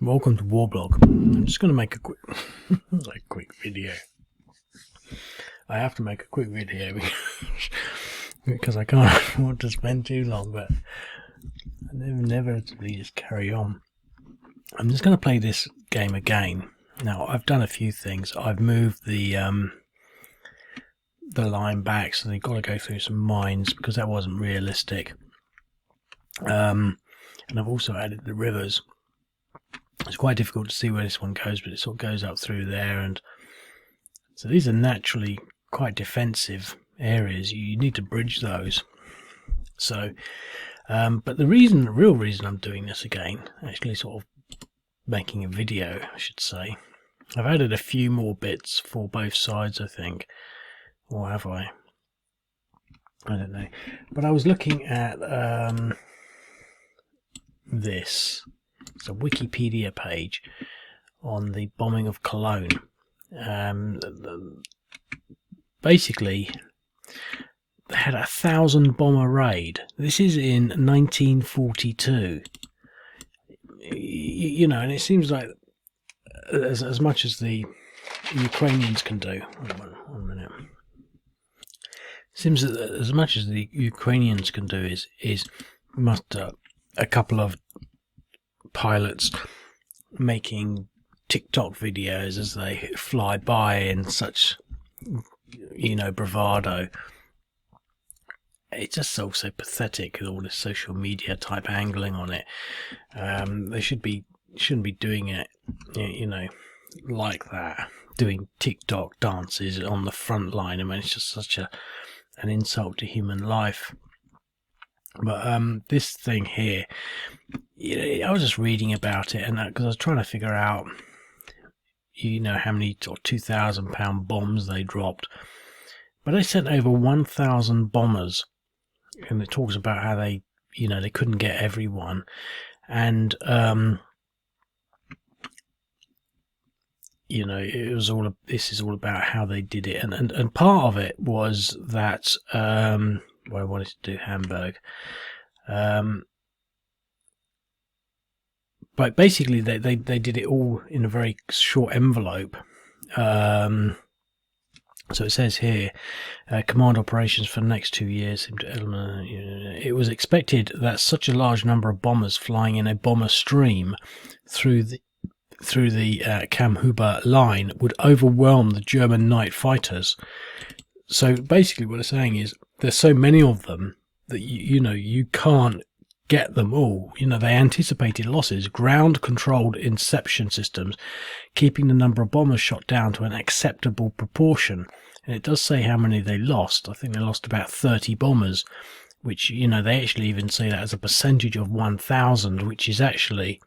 Welcome to Warblog. I'm just going to make a quick video. I have to make a quick video because I can't afford to spend too long, but I inevitably just carry on. I'm just going to play this game again. Now, I've done a few things. I've moved the line back, so they've got to go through some mines because that wasn't realistic. And I've also added the rivers. It's quite difficult to see where this one goes, but it sort of goes up through there, and so these are naturally quite defensive areas. You need to bridge those. So, but the real reason I'm doing this again, actually sort of making a video, I should say, I've added a few more bits for both sides, I think, or have I? I don't know. But I was looking at this. It's a Wikipedia page on the bombing of Cologne. Basically, they had a 1,000 bomber raid. This is in 1942. You know, and it seems like as much as the Ukrainians can do. One minute. It seems that as much as the Ukrainians can do is muster a couple of pilots making TikTok videos as they fly by in such, you know, bravado. It's just so pathetic with all this social media type angling on it. They shouldn't be doing it, you know, like that, doing TikTok dances on the front line. I mean, it's just such an insult to human life. But this thing here, I was just reading about it, and because I was trying to figure out, you know, how many 2,000-pound bombs they dropped. But they sent over 1,000 bombers, and it talks about how they, you know, they couldn't get everyone, and you know, it was all. This is all about how they did it, and part of it was that. Well, I wanted to do Hamburg. But basically they did it all in a very short envelope. So it says here, command operations for the next 2 years. It was expected that such a large number of bombers flying in a bomber stream through the Kamm-Huber line would overwhelm the German night fighters. So basically what they're saying is there's so many of them that you know you can't get them all. You know, they anticipated losses, ground controlled inception systems, keeping the number of bombers shot down to an acceptable proportion. And it does say how many they lost. I think they lost about 30 bombers, which, you know, they actually even say that as a percentage of 1,000, which is actually,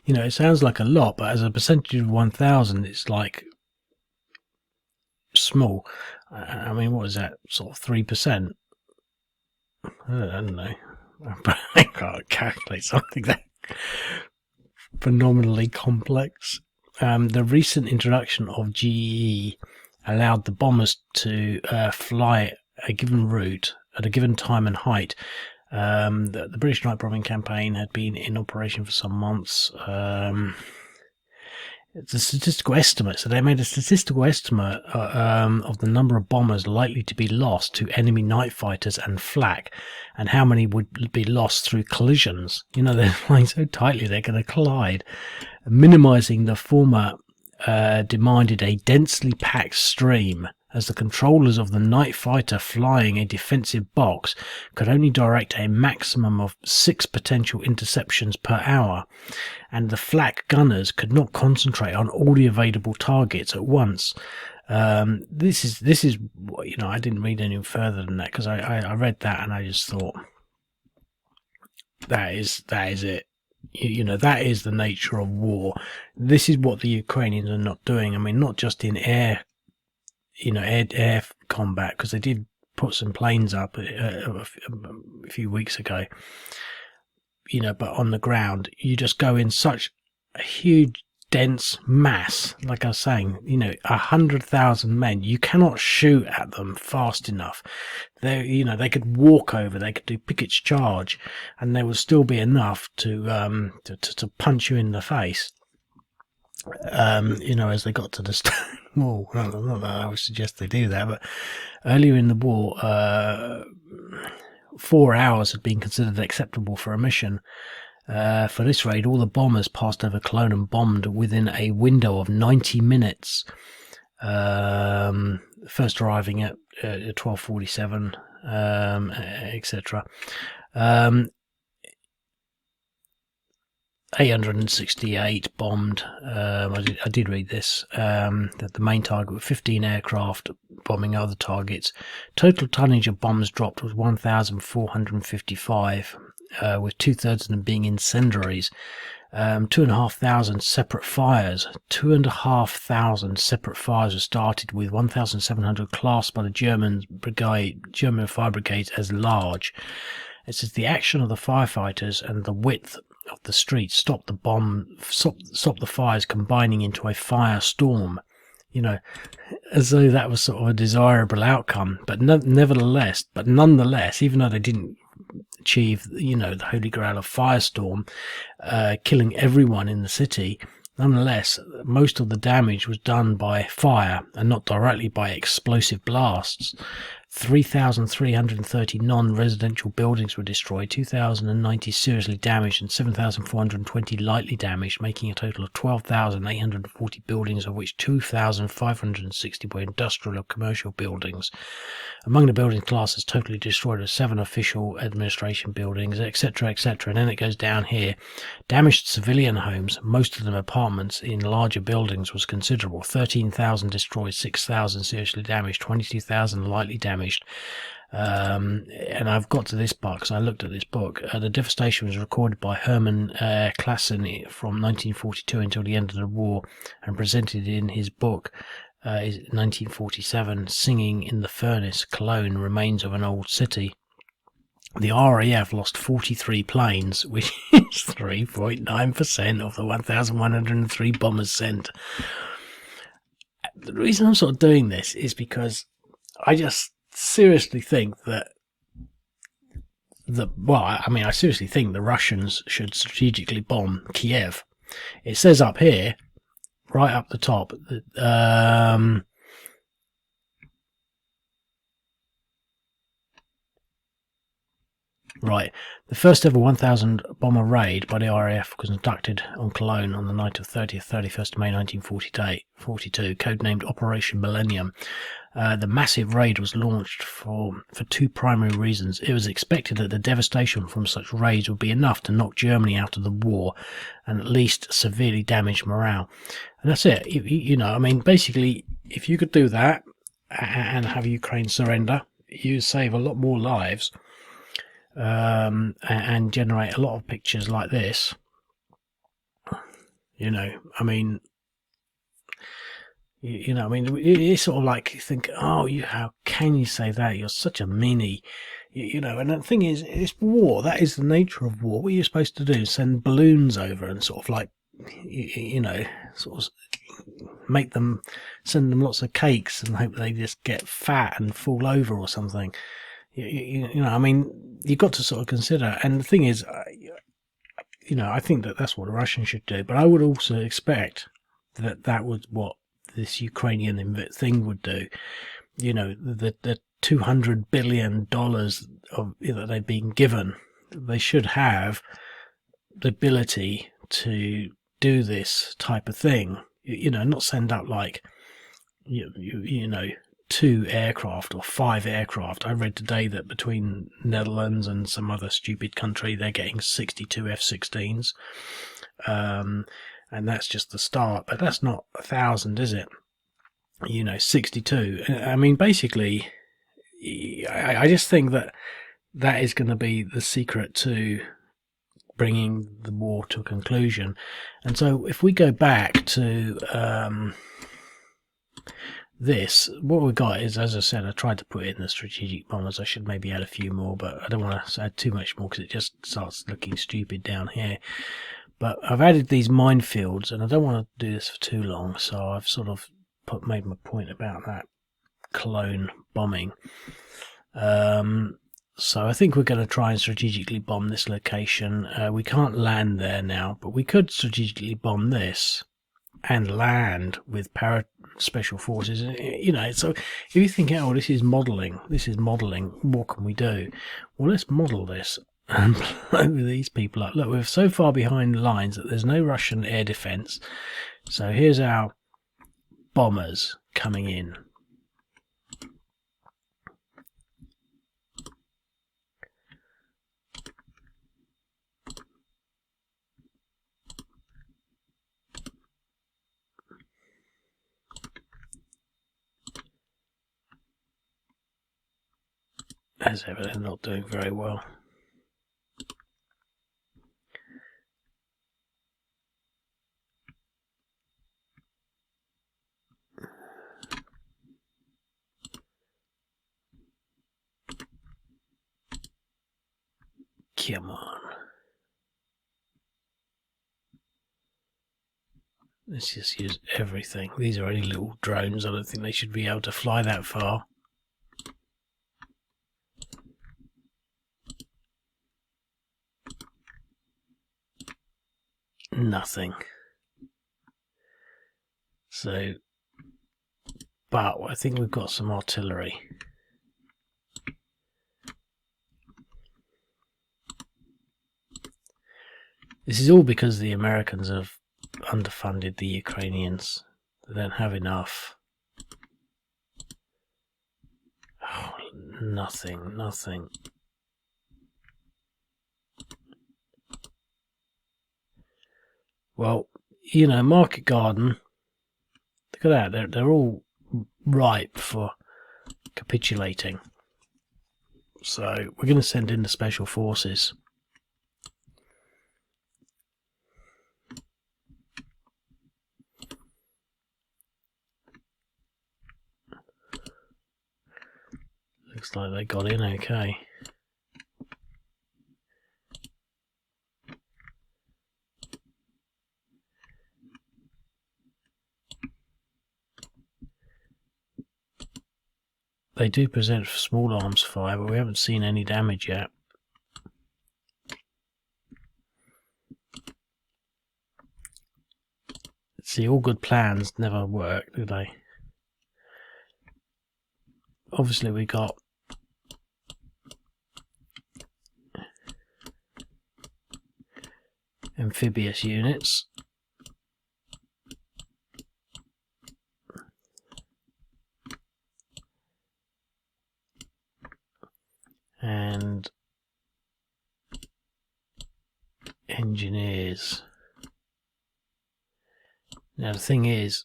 you know, it sounds like a lot, but as a percentage of 1,000, it's like small. I mean, what is that? Sort of 3%? I don't know. I can't calculate something that phenomenally complex. The recent introduction of GE allowed the bombers to fly a given route at a given time and height. The British night bombing campaign had been in operation for some months. It's a statistical estimate, so they made a statistical estimate of the number of bombers likely to be lost to enemy night fighters and flak, and how many would be lost through collisions. You know, they're flying so tightly they're going to collide. Minimizing the former demanded a densely packed stream, as the controllers of the night fighter flying a defensive box could only direct a maximum of 6 potential interceptions per hour, and the flak gunners could not concentrate on all the available targets at once. This is, you know, I didn't read any further than that because I read that and I just thought that is it. You know, that is the nature of war. This is what the Ukrainians are not doing. I mean, not just in air, you know, air combat, because they did put some planes up a few weeks ago, you know, but on the ground, you just go in such a huge dense mass. Like I was saying, 100,000 men, you cannot shoot at them fast enough. They could walk over, they could do Pickett's charge, and there would still be enough to punch you in the face. As they got to the stone wall. Not that I would suggest they do that, but earlier in the war, 4 hours had been considered acceptable for a mission. For this raid, all the bombers passed over Cologne and bombed within a window of 90 minutes. First arriving at 12:47, etc. 868 bombed. I did read this. That the main target with 15 aircraft bombing other targets. Total tonnage of bombs dropped was 1,455, with 2/3 of them being incendiaries. 2,500 separate fires. 2,500 separate fires were started, with 1,700 classed by the German fire brigades as large. It says the action of the firefighters and the width of the streets stopped the fires combining into a firestorm. As though that was sort of a desirable outcome. But nonetheless, even though they didn't achieve, the holy grail of firestorm, killing everyone in the city, nonetheless, most of the damage was done by fire and not directly by explosive blasts. 3,330 non-residential buildings were destroyed, 2,090 seriously damaged, and 7,420 lightly damaged, making a total of 12,840 buildings, of which 2,560 were industrial or commercial buildings. Among the building classes totally destroyed are 7 official administration buildings, etc., etc. And then it goes down here. Damaged civilian homes, most of them apartments in larger buildings, was considerable. 13,000 destroyed, 6,000 seriously damaged, 22,000 lightly damaged. And I've got to this part because I looked at this book. The devastation was recorded by Hermann Klassen from 1942 until the end of the war, and presented in his book 1947, Singing in the Furnace, Cologne, Remains of an Old City. The RAF lost 43 planes, which is 3.9% of the 1,103 bombers sent. The reason I'm sort of doing this is because I just seriously think that I seriously think the Russians should strategically bomb Kiev. It says up here, right up the top, that the first ever 1,000 bomber raid by the RAF was conducted on Cologne on the night of 31st May 1942, codenamed Operation Millennium. The massive raid was launched for 2 primary reasons. It was expected that the devastation from such raids would be enough to knock Germany out of the war and at least severely damage morale. And that's it. Basically, if you could do that and have Ukraine surrender, you save a lot more lives. And generate a lot of pictures like this. It's sort of like you think, how can you say that? You're such a meanie. And the thing is, it's war. That is the nature of war. What you're supposed to do is send balloons over and sort of like, sort of send them lots of cakes and hope they just get fat and fall over or something. You've got to sort of consider. And the thing is, I think that's what the Russians should do. But I would also expect that was what this Ukrainian thing would do. The $200 billion that they've been given, they should have the ability to do this type of thing. Not send up like, 2 aircraft or 5 aircraft. I read today that between Netherlands and some other stupid country, they're getting 62 F-16s. And that's just the start. But that's not 1,000, is it? 62. Basically, I just think that is going to be the secret to bringing the war to a conclusion. And so if we go back to this, what we've got is, as I said, I tried to put in the strategic bombers. I should maybe add a few more, but I don't want to add too much more because it just starts looking stupid down here. But I've added these minefields, and I don't want to do this for too long, so I've sort of made my point about that clone bombing. So I think we're going to try and strategically bomb this location. We can't land there now, but we could strategically bomb this and land with special forces. You know, so if you think, oh, this is modelling, what can we do? Well, let's model this and blow these people up. Look, we're so far behind the lines that there's no Russian air defence. So here's our bombers coming in. As ever, they're not doing very well. Come on. Let's just use everything. These are only little drones. I don't think they should be able to fly that far. Nothing. So, but I think we've got some artillery. This is all because the Americans have underfunded the Ukrainians. They don't have enough. Oh, nothing. Well, you know, Market Garden, look at that, they're all ripe for capitulating. So we're going to send in the special forces. Looks like they got in okay. They do present small arms fire, but we haven't seen any damage yet. See, all good plans never work, do they? Obviously we got amphibious units. And engineers. Now the thing is,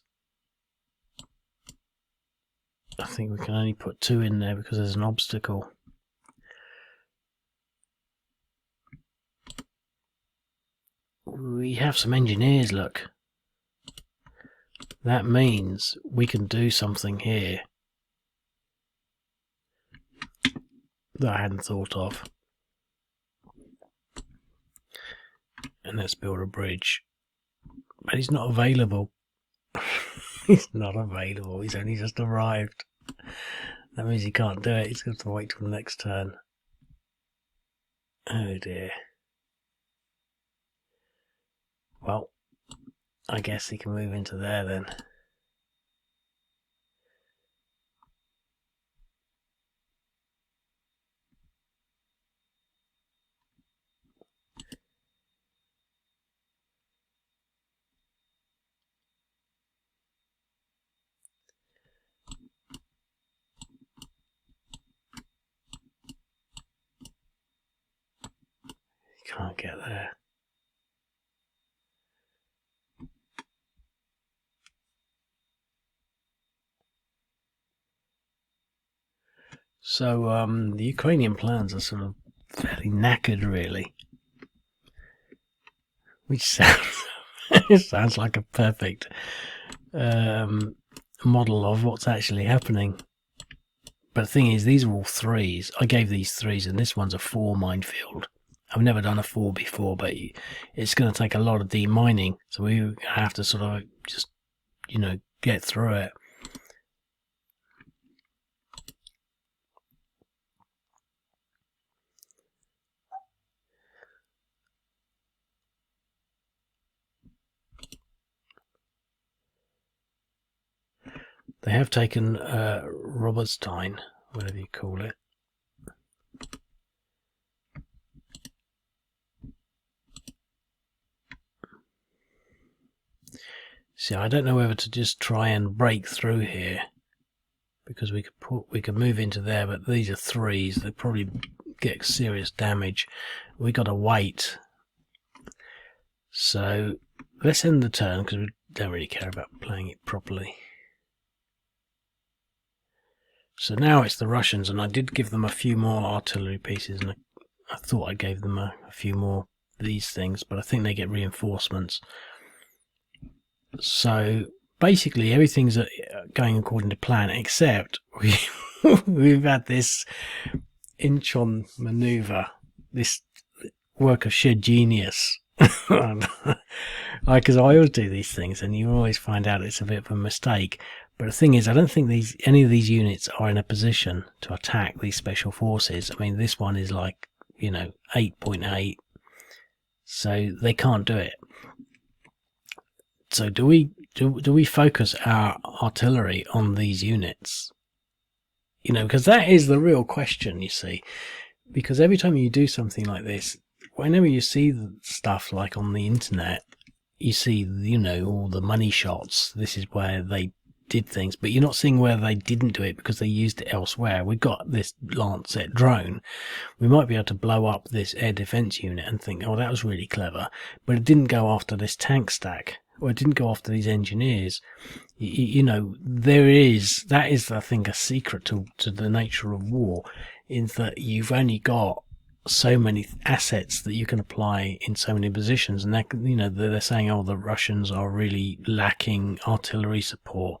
I think we can only put 2 in there because there's an obstacle. We have some engineers, look. That means we can do something here that I hadn't thought of. And let's build a bridge. But he's not available. He's not available. He's only just arrived. That means he can't do it. He's going to have to wait till the next turn. Oh dear. Well, I guess he can move into there then. Can't get there. So the Ukrainian plans are sort of fairly knackered, really. Which sounds it sounds like a perfect model of what's actually happening. But the thing is, these are all 3s. I gave these 3s, and this one's a 4 minefield. I've never done a 4 before, but it's going to take a lot of demining, so we have to sort of just, you know, get through it. They have taken Robertstein, whatever you call it. See, I don't know whether to just try and break through here, because we could move into there, but these are 3s. They probably get serious damage. We got to wait. So let's end the turn, because we don't really care about playing it properly. So now it's the Russians, and I did give them a few more artillery pieces, and I thought I gave them a few more of these things, but I think they get reinforcements. So basically everything's going according to plan, except we've had this Incheon maneuver, this work of sheer genius. Because I always do these things, and you always find out it's a bit of a mistake. But the thing is, I don't think any of these units are in a position to attack these special forces. I mean, this one is like, you know, 8.8, so they can't do it. So do we focus our artillery on these units? You know, because that is the real question, you see. Because every time you do something like this, whenever you see the stuff like on the internet, you see, you know, all the money shots. This is where they did things, but you're not seeing where they didn't do it because they used it elsewhere. We've got this Lancet drone. We might be able to blow up this air defense unit and think, oh, that was really clever, but it didn't go after this tank stack, or it didn't go after these engineers. You know, that is, I think, a secret to the nature of war, is that you've only got so many assets that you can apply in so many positions, and that, you know, they're saying, oh, the Russians are really lacking artillery support.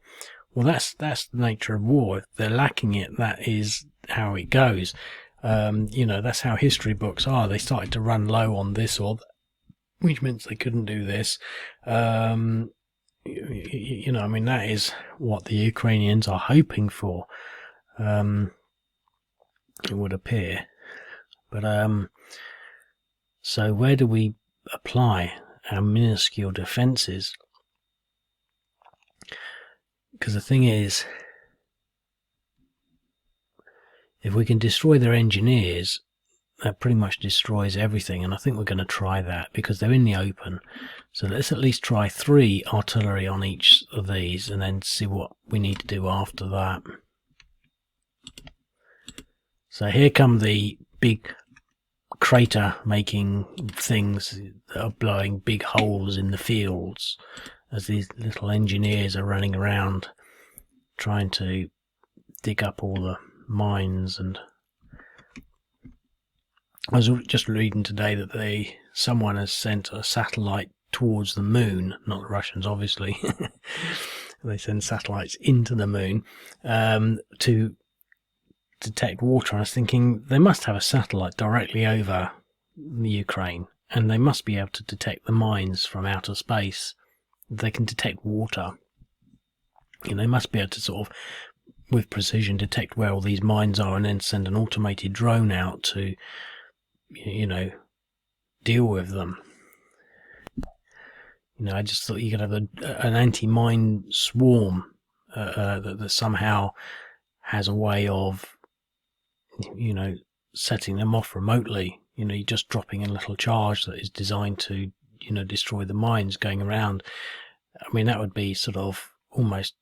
Well, that's the nature of war. If they're lacking it, that is how it goes. You know, that's how history books are. They started to run low on this or that, which means they couldn't do this. You know, I mean, that is what the Ukrainians are hoping for. It would appear. But so where do we apply our minuscule defences? Because the thing is, if we can destroy their engineers, that pretty much destroys everything, and I think we're going to try that because they're in the open. So let's at least try 3 artillery on each of these, and then see what we need to do after that. So here come the big crater making things that are blowing big holes in the fields as these little engineers are running around trying to dig up all the mines. And I was just reading today that someone has sent a satellite towards the moon, not the Russians obviously. They send satellites into the moon to detect water. And I was thinking, they must have a satellite directly over the Ukraine, and they must be able to detect the mines from outer space. They can detect water. You know, they must be able to sort of, with precision, detect where all these mines are, and then send an automated drone out to, you know, deal with them. You know, I just thought you could have an anti-mine swarm that somehow has a way of, you know, setting them off remotely. You know, you're just dropping a little charge that is designed to, you know, destroy the mines going around. I mean, that would be sort of almost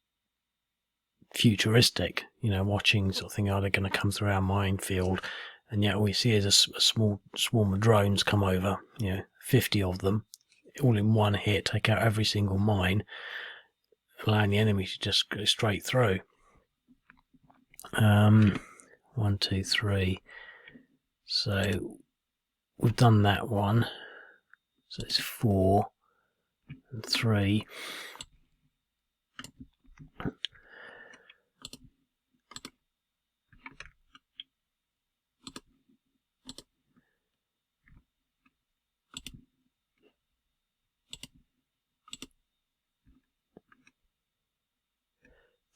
futuristic, you know, watching sort of thing, are they going to come through our minefield? And yet all we see is a small swarm of drones come over, you know, 50 of them, all in one hit, take out every single mine, allowing the enemy to just go straight through. 1, 2, 3. So we've done that one. So it's 4 and 3.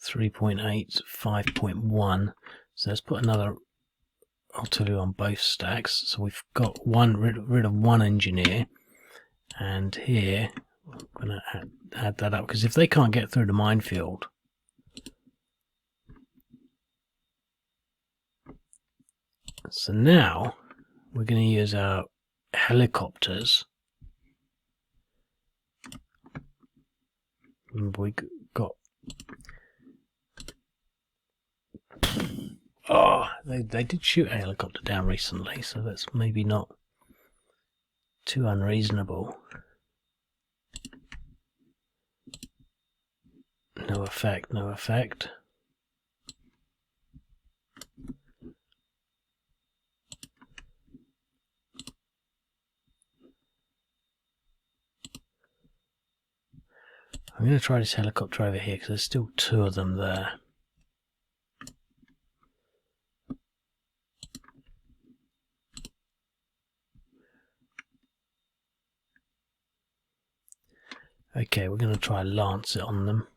3.8, 5.1. So let's put another artillery on both stacks. So we've got rid of one engineer, and here I'm going to add that up, because if they can't get through the minefield, so now we're going to use our helicopters. And we got, oh, they did shoot a helicopter down recently, so that's maybe not too unreasonable. No effect, no effect. I'm going to try this helicopter over here because there's still two of them there. Okay, we're going to try lance it on them.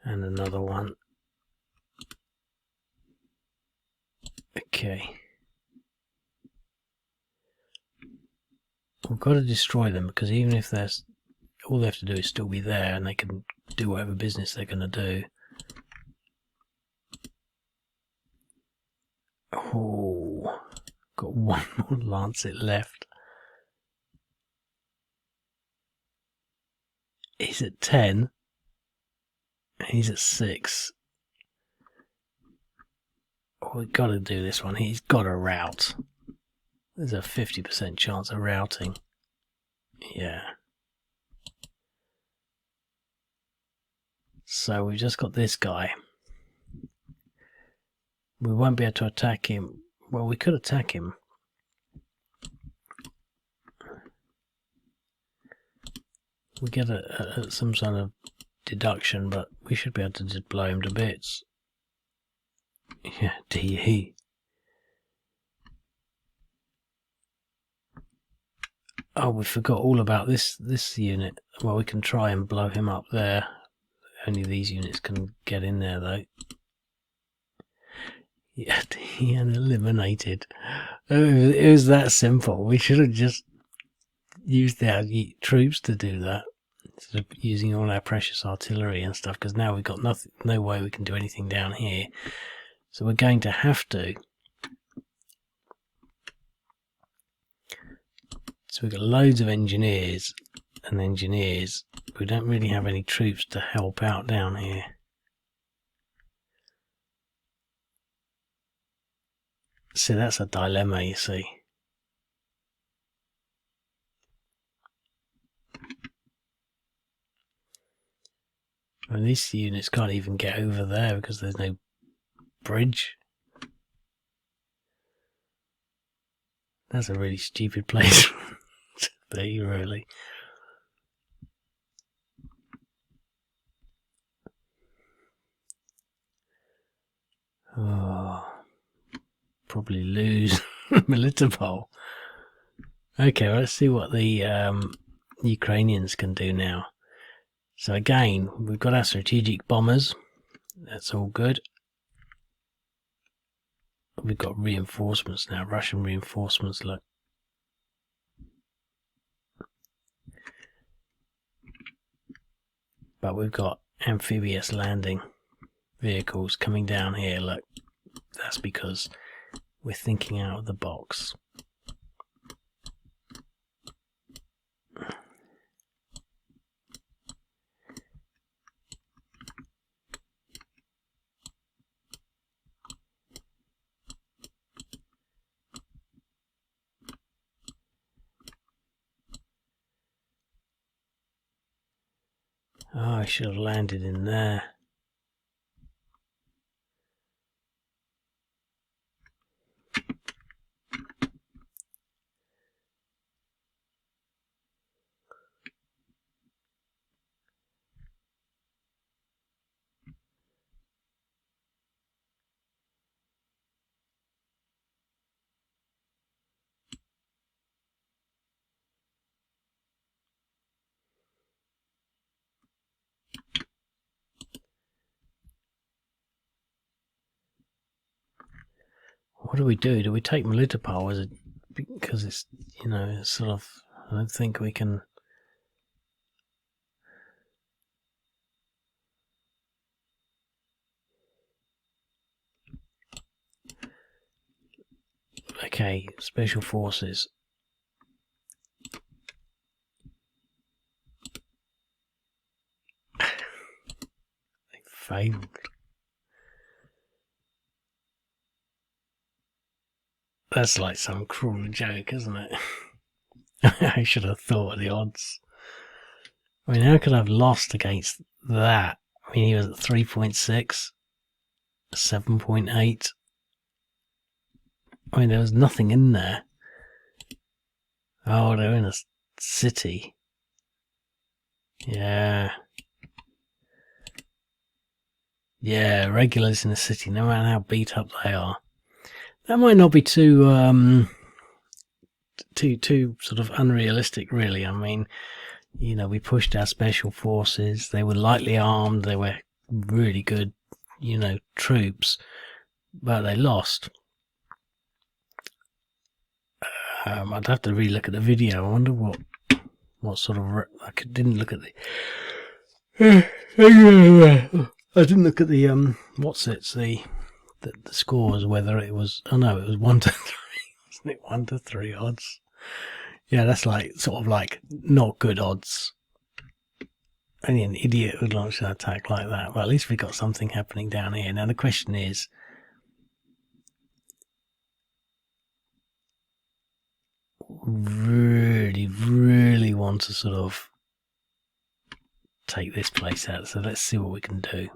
And another one. Okay. We've got to destroy them, because even if there's, all they have to do is still be there and they can do whatever business they're going to do. Oh, got one more lancet left. He's at 10. He's at 6. Oh, we've got to do this one. He's got to rout. There's a 50% chance of routing. Yeah. So we've just got this guy. We won't be able to attack him. Well, we could attack him. We get some sort of deduction, but we should be able to just blow him to bits. Yeah, DE. Oh, we forgot all about this unit. Well, we can try and blow him up there. Only these units can get in there, though. Yeah, DE eliminated. It was that simple. We should have just used our troops to do that, instead of using all our precious artillery and stuff, because now we've got nothing, no way we can do anything down here. So we're going to have to. So we've got loads of engineers and engineers. We don't really have any troops to help out down here. So that's a dilemma, you see. And these units can't even get over there because there's no bridge. That's a really stupid place to be, really. Oh, probably lose Melitopol. Okay, well, let's see what the Ukrainians can do now. So again, we've got our strategic bombers. That's all good. We've got reinforcements now, Russian reinforcements, look. But we've got amphibious landing vehicles coming down here, look. That's because we're thinking out of the box. Oh, I should have landed in there. What do we do? Do we take Melitopol as because it's, you know, it's sort of, I don't think we can. Okay, special forces. They failed. That's like some cruel joke, isn't it? I should have thought of the odds. I mean, how could I have lost against that? I mean, he was at 3.6, 7.8. I mean, there was nothing in there. Oh, they're in a city. Yeah. Yeah, regulars in a city, no matter how beat up they are. That might not be too sort of unrealistic, really. I mean, you know, we pushed our special forces. They were lightly armed. They were really good, you know, troops, but they lost. I'd have to relook at the video. I wonder what sort of. I didn't look at the. I didn't look at the the scores. Whether it was, oh no, it was 1-3, wasn't it? 1-3 odds. Yeah, that's like sort of like not good odds. Only an idiot would launch an attack like that. Well, at least we got something happening down here. Now the question is, really want to sort of take this place out. So let's see what we can do.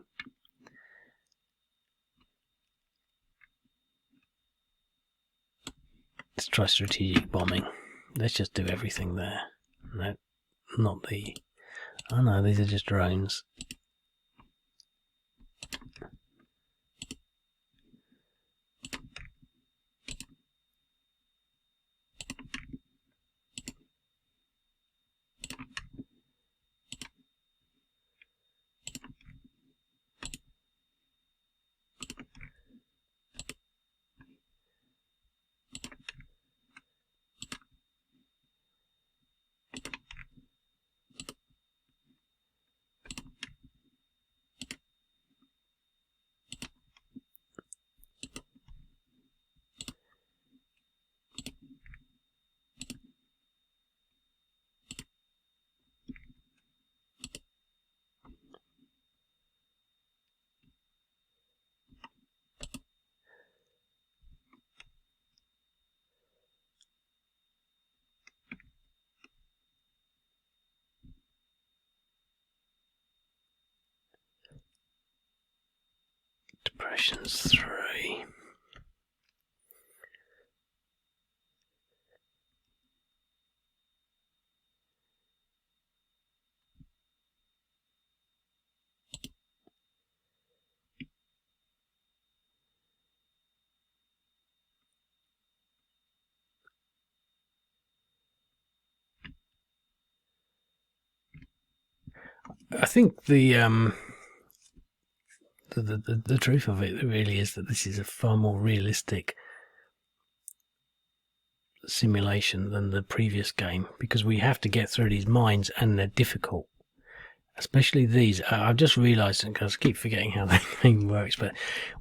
Let's try strategic bombing. Let's just do everything there. No, not the. Oh no, these are just drones. Depression's 3. I think the truth of it really is that this is a far more realistic simulation than the previous game, because we have to get through these mines and they're difficult, especially these. I've just realised, because I keep forgetting how the game works, but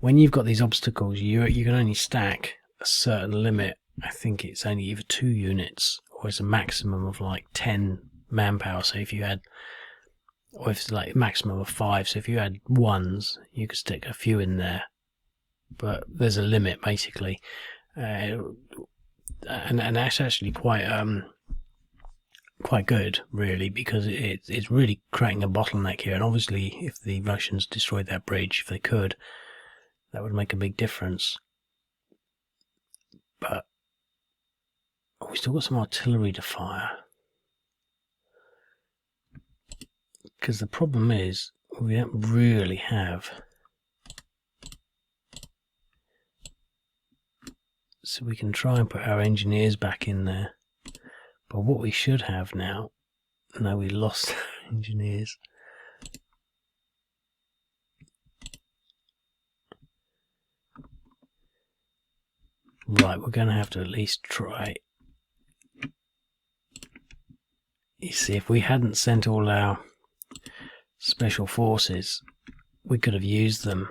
when you've got these obstacles, you can only stack a certain limit. I think it's only either 2 units or it's a maximum of like 10 manpower. So if you had, or if it's like a maximum of 5, so if you had ones, you could stick a few in there, but there's a limit basically. And that's actually quite good, really, because it's really creating a bottleneck here. And obviously, if the Russians destroyed that bridge, if they could, that would make a big difference. But we still got some artillery to fire, because the problem is we don't really have. So we can try and put our engineers back in there. But what we should have now, no, we lost our engineers. Right, we're going to have to at least try. You see, if we hadn't sent all our special forces, we could have used them.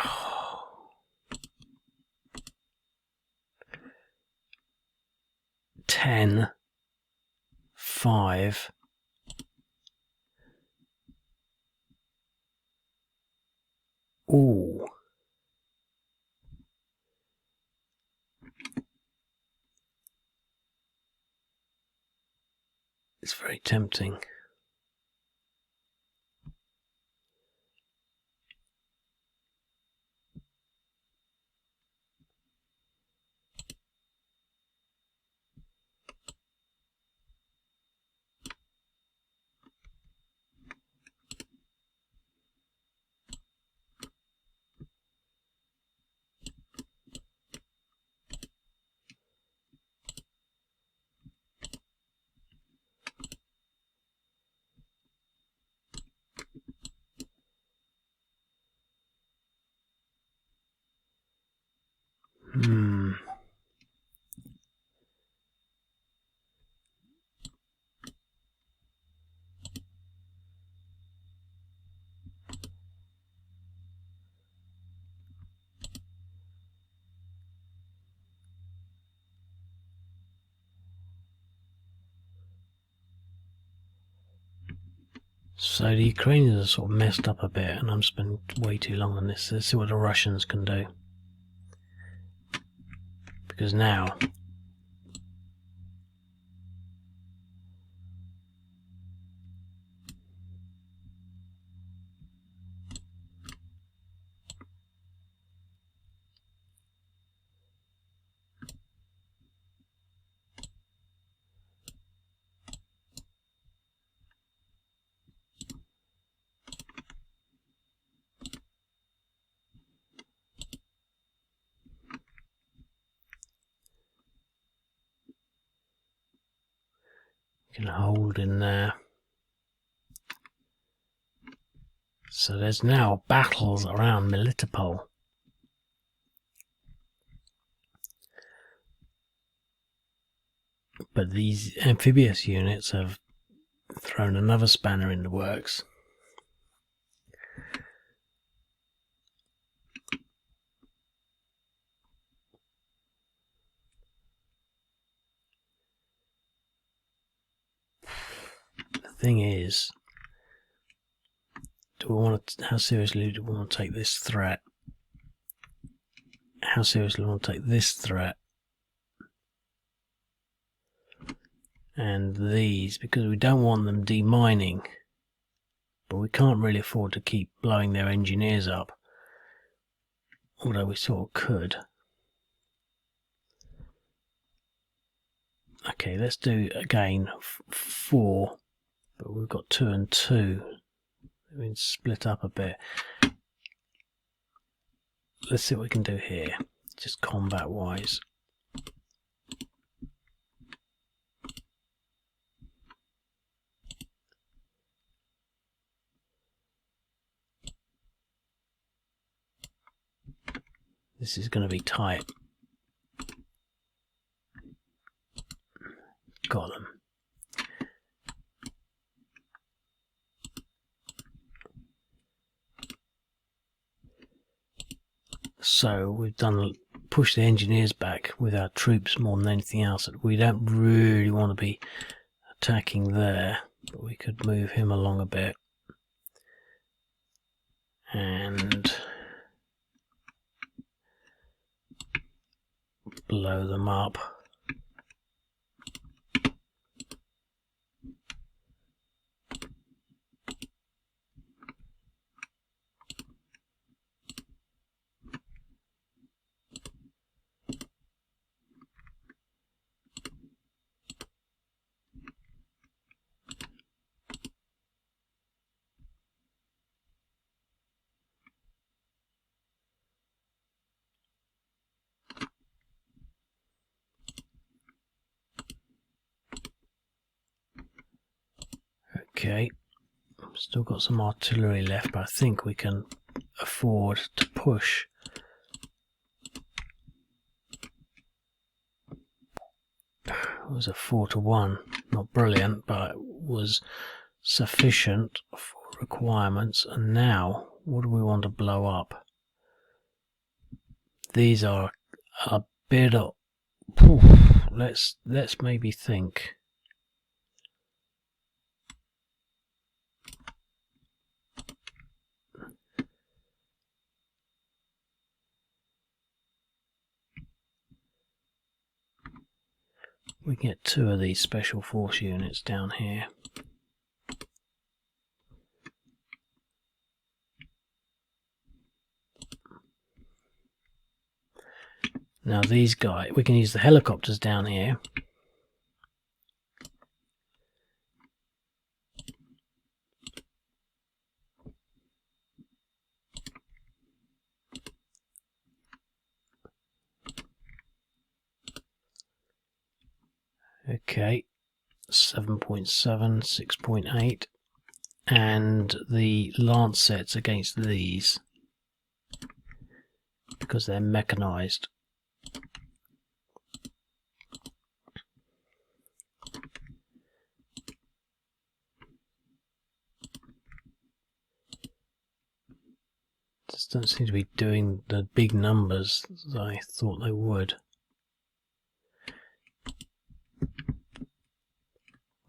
Oh. 10, 5. Ooh. It's very tempting. So the Ukrainians are sort of messed up a bit, and I'm spending way too long on this. Let's see what the Russians can do. Because now we can hold in there. So there's now battles around Melitopol. But these amphibious units have thrown another spanner in the works. The thing is, do we want to, how seriously do we want to take this threat? How seriously do we want to take this threat? And these, because we don't want them demining, but we can't really afford to keep blowing their engineers up, although we sort of could. Okay, let's do again 4, but we've got 2 and 2. We can split up a bit. Let's see what we can do here, just combat wise. This is going to be tight. Got them. So we've done push the engineers back with our troops more than anything else. We don't really want to be attacking there, but we could move him along a bit and blow them up. Okay, still got some artillery left, but I think we can afford to push. It was a 4-1, not brilliant, but it was sufficient for requirements. And now, what do we want to blow up? These are a bit of... Let's maybe think. We can get 2 of these special force units down here. Now these guys, we can use the helicopters down here. Okay, 7.7, 6.8, and the Lancets against these, because they're mechanized. Just don't seem to be doing the big numbers as I thought they would.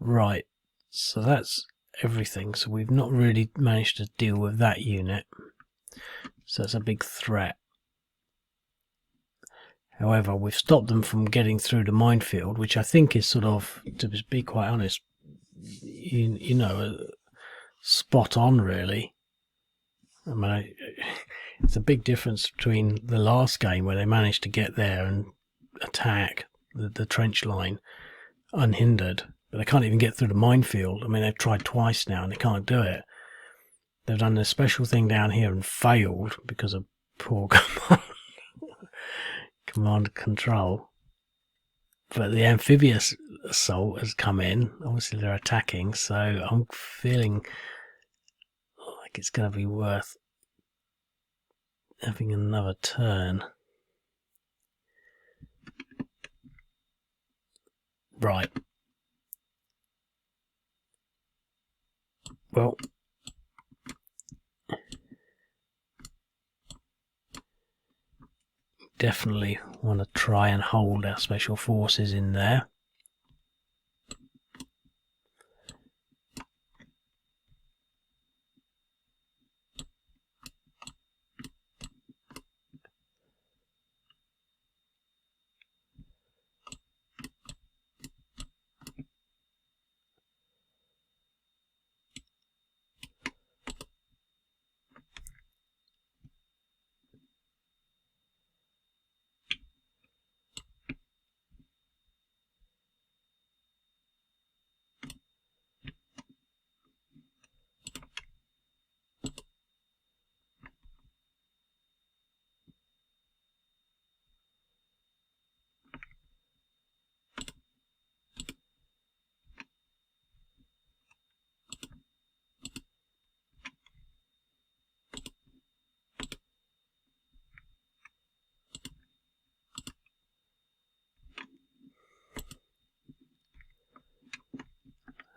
Right, so that's everything. So we've not really managed to deal with that unit. So it's a big threat. However, we've stopped them from getting through the minefield, which I think is sort of, to be quite honest, you know, spot on really. I mean, it's a big difference between the last game where they managed to get there and attack the trench line unhindered, but they can't even get through the minefield. I mean, they've tried twice now and they can't do it. They've done this special thing down here and failed because of poor command control. But the amphibious assault has come in. Obviously they're attacking, so I'm feeling like it's going to be worth having another turn. Right. Well, definitely want to try and hold our special forces in there.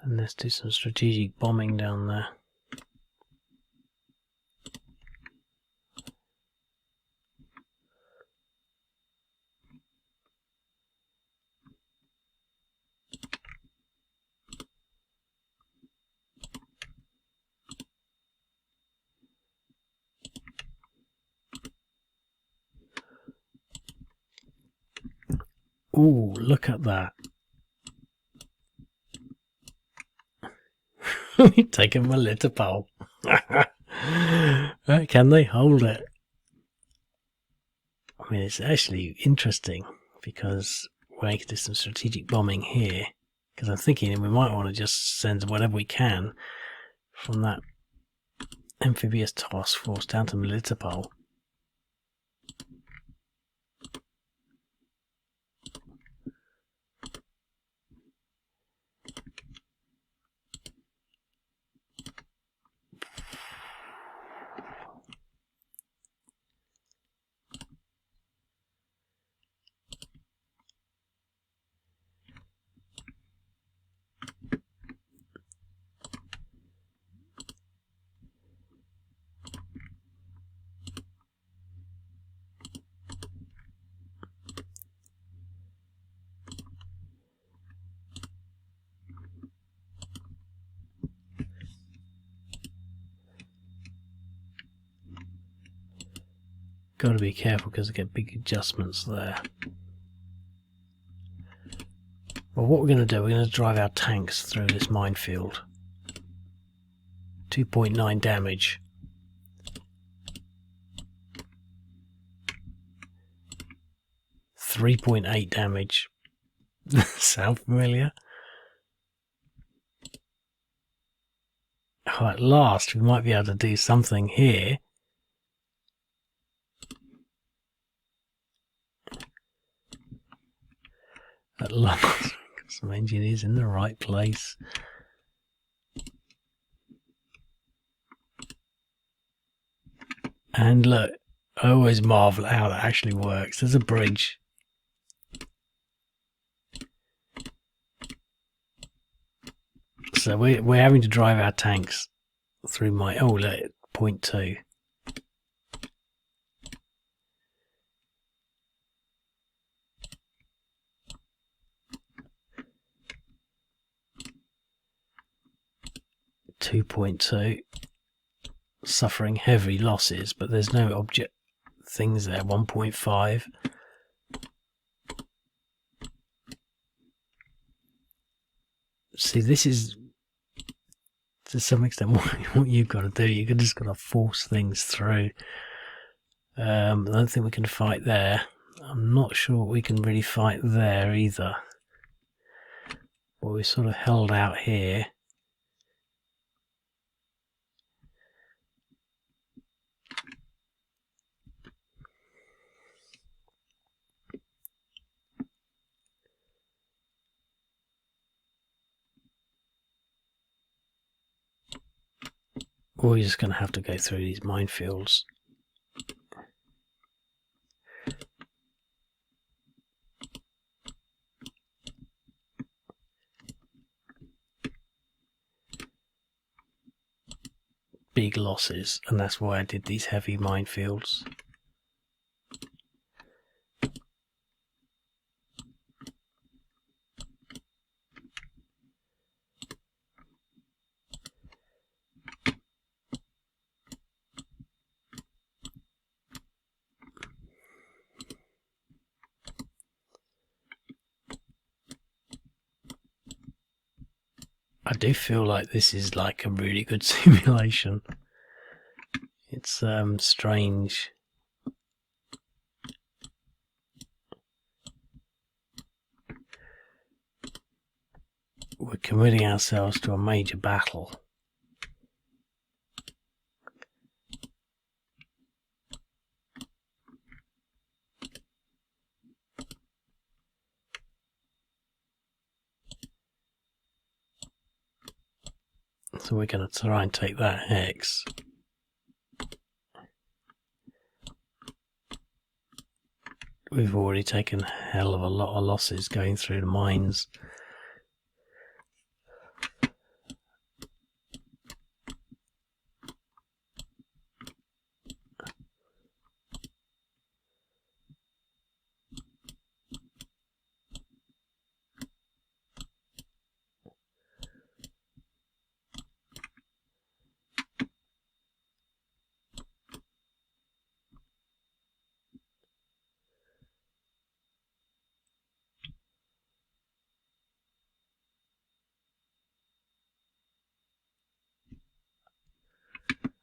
And let's do some strategic bombing down there. Ooh, look at that. We've taken Melitopol. Can they hold it? I mean, it's actually interesting because we can do some strategic bombing here. Because I'm thinking we might want to just send whatever we can from that amphibious task force down to Melitopol. got to be careful because I get big adjustments there. Well, what we're going to do, we're going to drive our tanks through this minefield. 2.9 damage. .8 damage. Sound familiar? Oh, at last we might be able to do something here. At last, some engineers in the right place. And look, I always marvel at how that actually works. There's a bridge. So we're having to drive our tanks through my... Oh, look, 0.2. .2, suffering heavy losses, but there's no object things there. 1.5. See, this is to some extent what you've got to do. You've just got to force things through. I don't think we can fight there. I'm not sure we can really fight there either. But we're sort of held out here. We're just going to have to go through these minefields. Big losses, and that's why I did these heavy minefields. I do feel like this is like a really good simulation. It's strange. We're committing ourselves to a major battle. So we're going to try and take that hex. We've already taken a hell of a lot of losses going through the mines.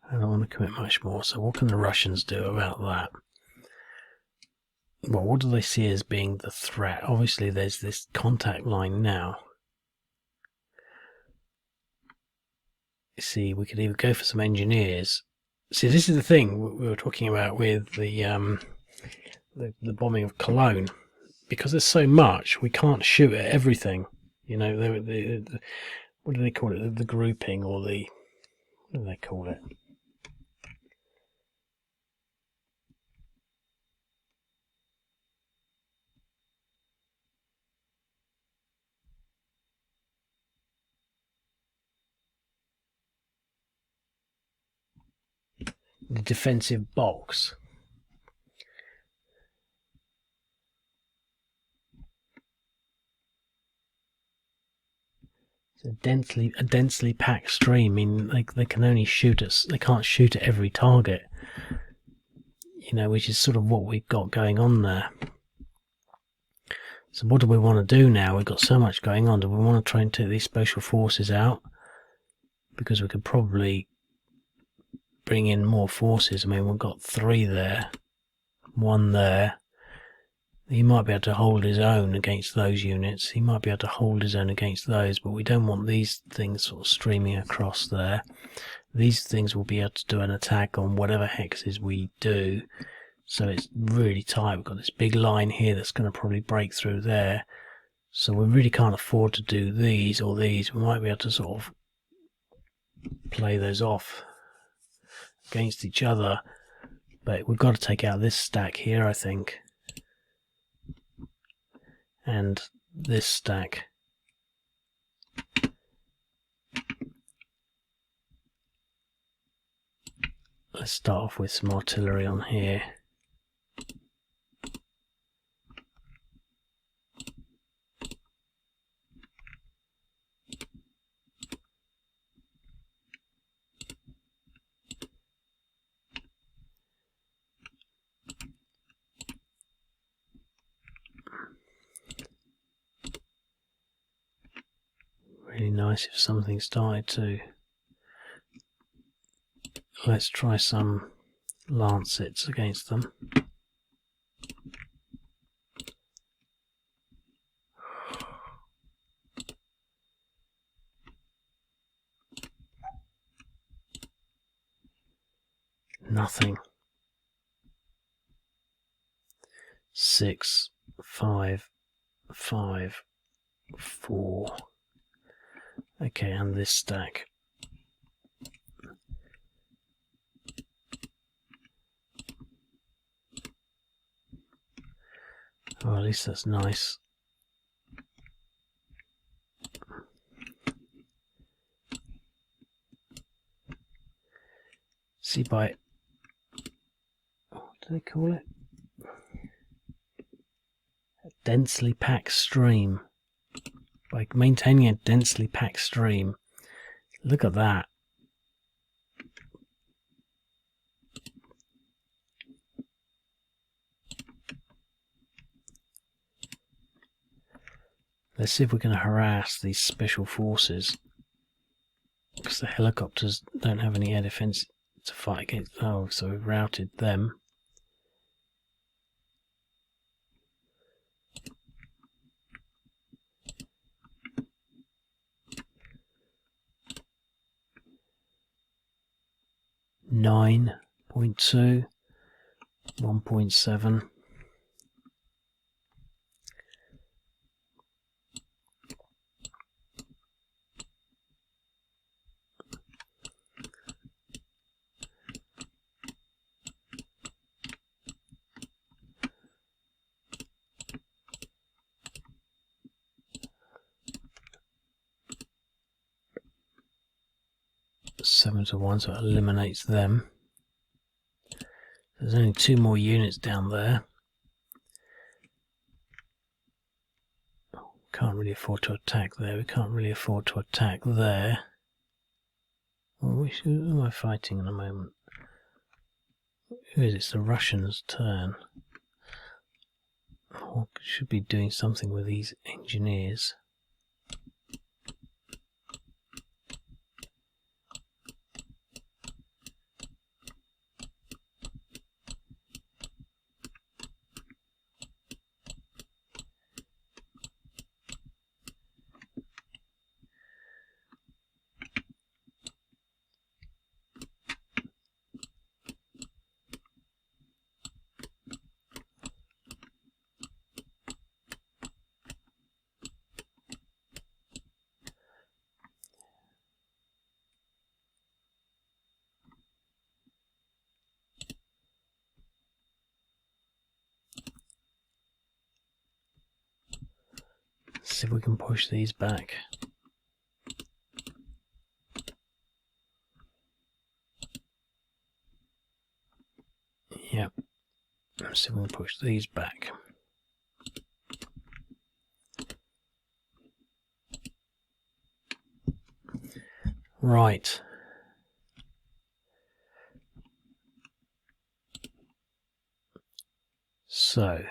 I don't want to commit much more, so what can the Russians do about that? Well, what do they see as being the threat? Obviously there's this contact line now. You see, we could either go for some engineers. See, this is the thing we were talking about with the bombing of Cologne. Because there's so much, we can't shoot at everything. You know, what do they call it? The grouping, or the... what do they call it? The defensive box. It's a densely packed stream. I mean, they can only shoot us. They can't shoot at every target. you know, which is sort of what we've got going on there. So what do we want to do now? We've got so much going on. Do we want to try and take these special forces out? Because we could probably bring in more forces. I mean, we've got 3 there, 1 there. He might be able to hold his own against those units. He might be able to hold his own against those, but we don't want these things sort of streaming across there. These things will be able to do an attack on whatever hexes we do. So it's really tight. We've got this big line here that's going to probably break through there. So we really can't afford to do these or these. We might be able to sort of play those off against each other. But we've got to take out this stack here, I think. And this stack. Let's start off with some artillery on here. Really nice if something started to. Let's try some lancets against them. Nothing. 6, 5, 5, 4. Okay, and this stack. Oh, at least that's nice. See, by what do they call it? A densely packed stream. By maintaining a densely packed stream. Look at that. Let's see if we can harass these special forces. Because the helicopters don't have any air defense to fight against. Oh, so we've routed them. Nine 0.2, 1.7. Seven to 1, so it eliminates them. There's only 2 more units down there. Can't really afford to attack there. We can't really afford to attack there. Well, who am I fighting in a moment? Who is it? It's the Russians' turn. I should be doing something with these engineers. See if we can push these back. Yep. Let's see if we can push these back. Right. So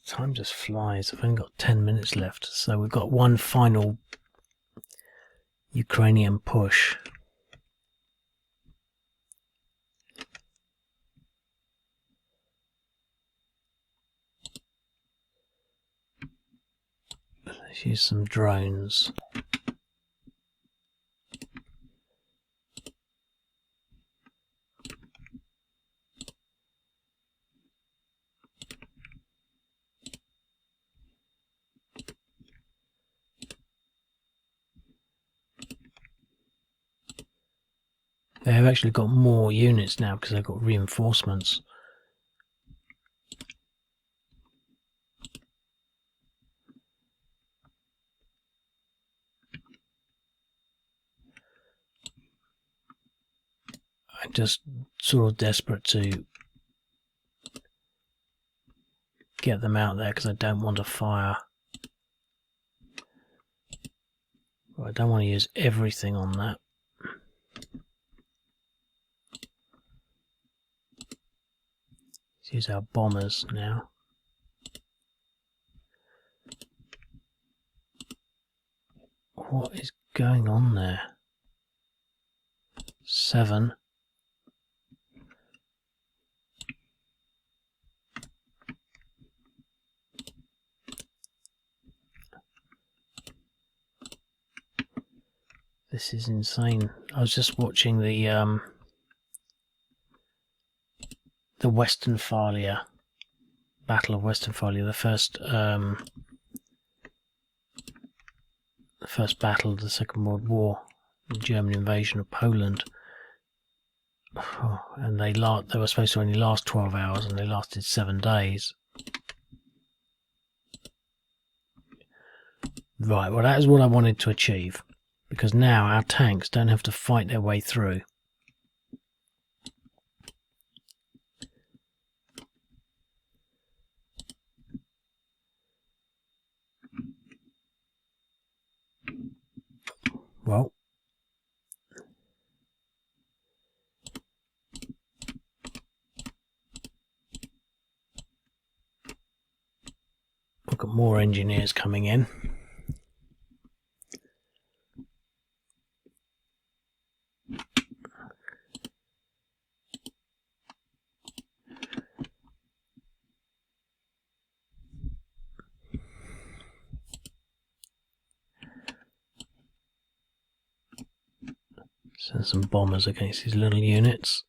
time just flies. I've only got 10 minutes left, so we've got one final Ukrainian push. Let's use some drones. They have actually got more units now because they've got reinforcements. I'm just sort of desperate to get them out there because I don't want to fire. I don't want to use everything on that. Let's use our bombers now. What is going on there? 7. This is insane. I was just watching the Westphalia, Battle of Westphalia, the first battle of the Second World War, the German invasion of Poland. And they were supposed to only last 12 hours, and they lasted 7 days. Right, well that is what I wanted to achieve, because now our tanks don't have to fight their way through. Well, we've got more engineers coming in. Send some bombers against these little units.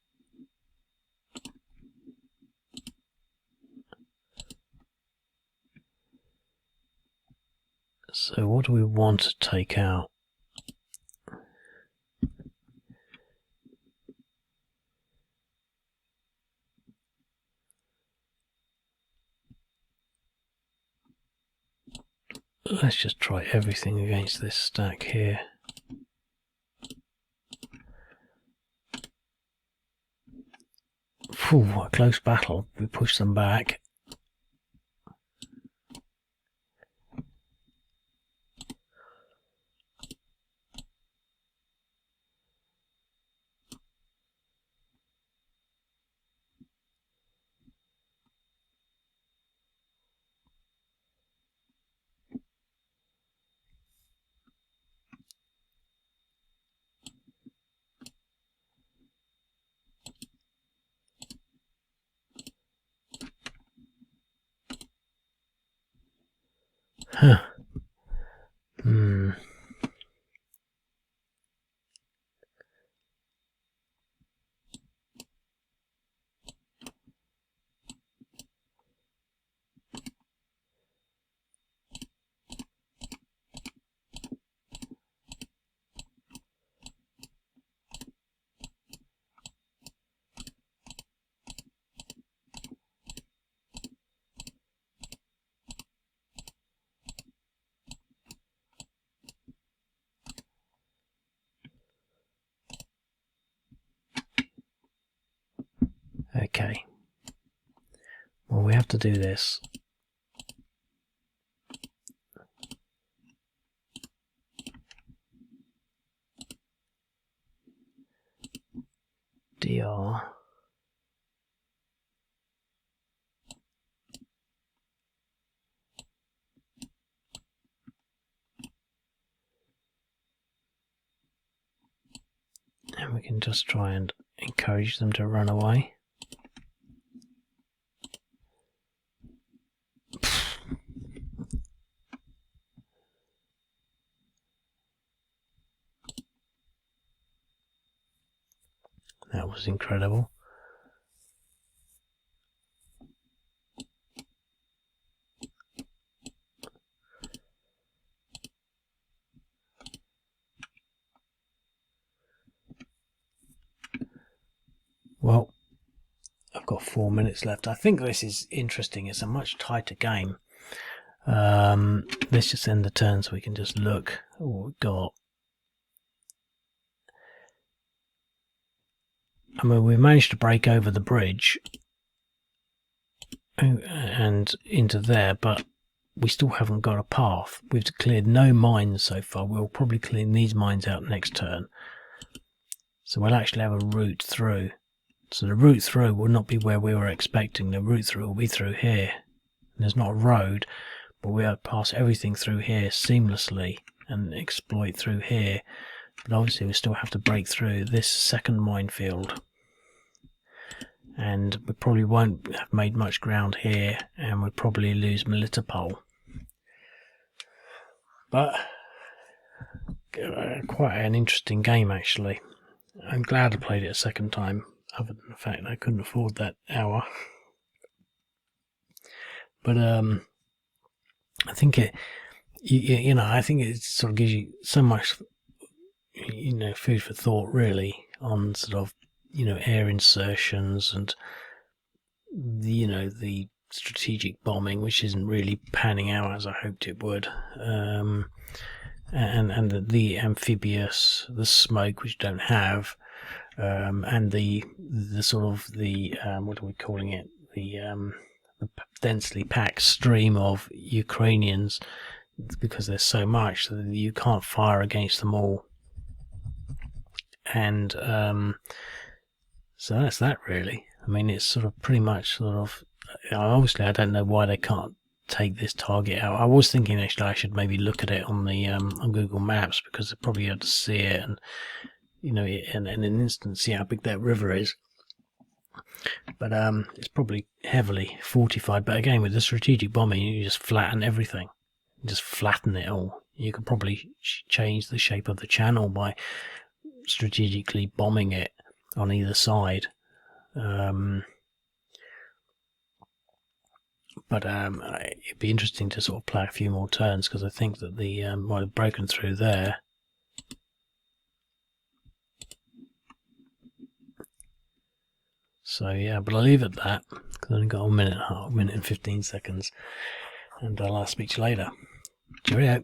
So what do we want to take out? Let's just try everything against this stack here. Phew, what a close battle. We push them back. Huh. Okay. Well, we have to do this. can just try and encourage them to run away. That was incredible. Well, I've got 4 minutes left. I think this is interesting. It's a much tighter game. Let's just end the turn so we can just look at what we've got. I mean, we've managed to break over the bridge and into there, but we still haven't got a path. We've cleared no mines so far. We'll probably clean these mines out next turn. So we'll actually have a route through. So the route through will not be where we were expecting. The route through will be through here. There's not a road, but we'll pass everything through here seamlessly and exploit through here. But obviously we still have to break through this second minefield. And we probably won't have made much ground here, and we'll probably lose Melitopol. But quite an interesting game actually. I'm glad I played it a second time, other than the fact I couldn't afford that hour. But I think it, I think it sort of gives you so much, food for thought really on sort of, air insertions and the strategic bombing, which isn't really panning out as I hoped it would, and the amphibious, the smoke, which don't have, and the sort of the what are we calling it, the densely packed stream of Ukrainians, because there's so much that you can't fire against them all. And so that's that really. I mean, it's sort of pretty much sort of, obviously I don't know why they can't take this target out. I was thinking actually I should maybe look at it on the on Google Maps, because they'd probably able to see it, and in an instant see how big that river is. But it's probably heavily fortified. But again, with the strategic bombing, you just flatten everything. Just flatten it all. You could probably change the shape of the channel by strategically bombing it on either side. But it'd be interesting to sort of play a few more turns, because I think that the might have broken through there. So yeah, but I'll leave it at that, because I've only got a minute and 15 seconds, and I'll speak to you later. Cheerio.